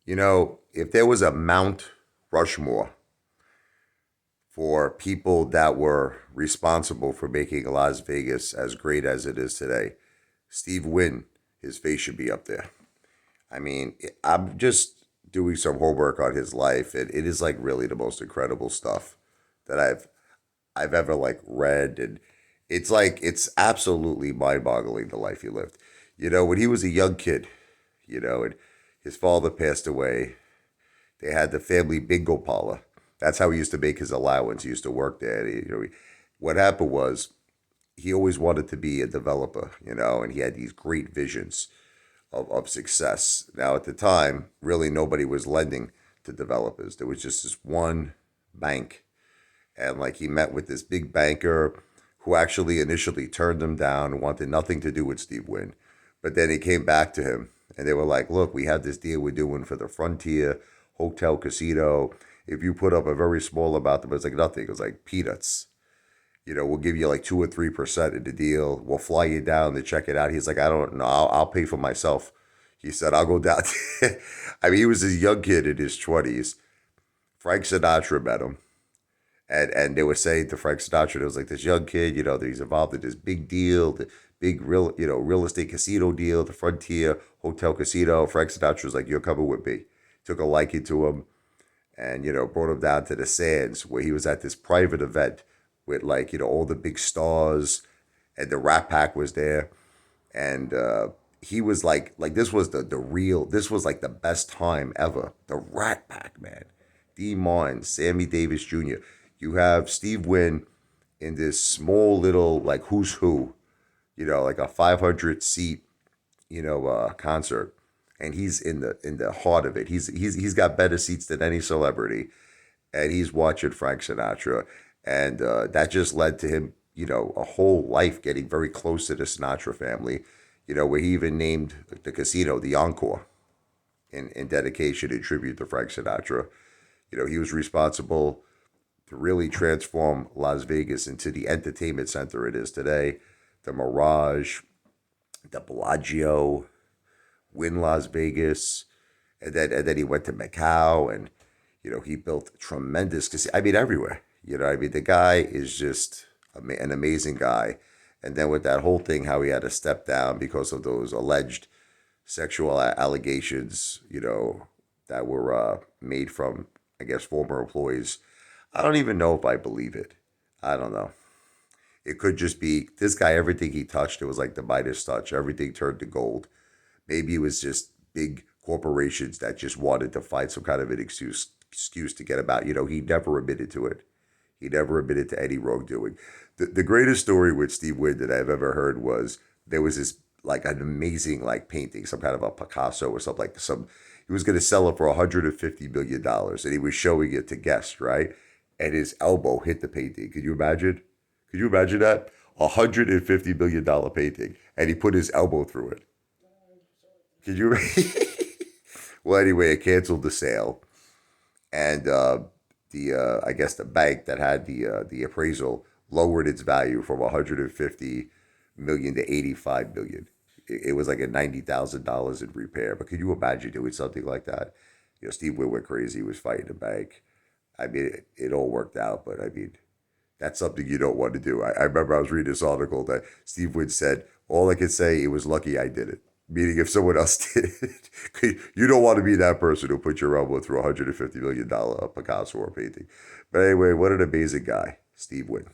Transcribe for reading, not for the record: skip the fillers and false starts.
If there was a Mount Rushmore for people that were responsible for making Las Vegas as great as it is today, Steve Wynn, his face should be up there. I mean, I'm just doing some homework on his life, and it is like really the most incredible stuff that I've ever like read, and it's absolutely mind-boggling the life he lived. When he was a young kid, and his father passed away, they had the family bingo parlor. That's how he used to make his allowance. He used to work there. What happened was he always wanted to be a developer, and he had these great visions of success. Now, at the time, really nobody was lending to developers. There was just this one bank. And like he met with this big banker who actually initially turned him down and wanted nothing to do with Steve Wynn. But then he came back to him and they were like, look, we have this deal we're doing for the Frontier Hotel Casino. If you put up a very small amount, it was like nothing. It was like peanuts. We'll give you like 2 or 3% of the deal. We'll fly you down to check it out. He's like, I don't know. I'll pay for myself. He said, I'll go down. I mean, he was a young kid in his 20s. Frank Sinatra met him. And they were saying to Frank Sinatra, there was like this young kid, that he's involved in this big deal, the big real estate casino deal, the Frontier Hotel Casino. Frank Sinatra was like, you're coming with me. Took a liking to him and, brought him down to the Sands where he was at this private event with like, all the big stars and the Rat Pack was there. And he was like this was the real, this was like the best time ever. The Rat Pack, man. Dean Martin, Sammy Davis Jr. You have Steve Wynn in this small little like who's who, like a 500 seat, concert, and he's in the heart of it. He's got better seats than any celebrity, and he's watching Frank Sinatra, and that just led to him, a whole life getting very close to the Sinatra family, where he even named the casino the Encore in dedication and tribute to Frank Sinatra. He was responsible to really transform Las Vegas into the entertainment center it is today. The Mirage, the Bellagio, Wynn Las Vegas, and then he went to Macau, and he built tremendous casinos. I mean, everywhere. The guy is just an amazing guy. And then with that whole thing, how he had to step down because of those alleged sexual allegations, that were made from, I guess, former employees. I don't even know if I believe it. I don't know. It could just be this guy, everything he touched, it was like the Midas touch. Everything turned to gold. Maybe it was just big corporations that just wanted to find some kind of an excuse to get about. He never admitted to it. He never admitted to any wrongdoing. The greatest story with Steve Wynn that I've ever heard was there was this like an amazing like painting, some kind of a Picasso or something like some. He was going to sell it for $150 million, and he was showing it to guests, right? And his elbow hit the painting. Could you imagine? Could you imagine that? $150 million painting, and he put his elbow through it. Could you? Well, anyway, it canceled the sale, and the I guess the bank that had the appraisal lowered its value from 150 million to 85 million. It was like a $90,000 in repair. But could you imagine doing something like that? Steve Wynn went crazy. He was fighting the bank. I mean, it all worked out, but I mean, that's something you don't want to do. I remember I was reading this article that Steve Wood said, all I can say, it was lucky I did it. Meaning if someone else did it, you don't want to be that person who put your elbow through $150 million Picasso or painting. But anyway, what an amazing guy, Steve Wood.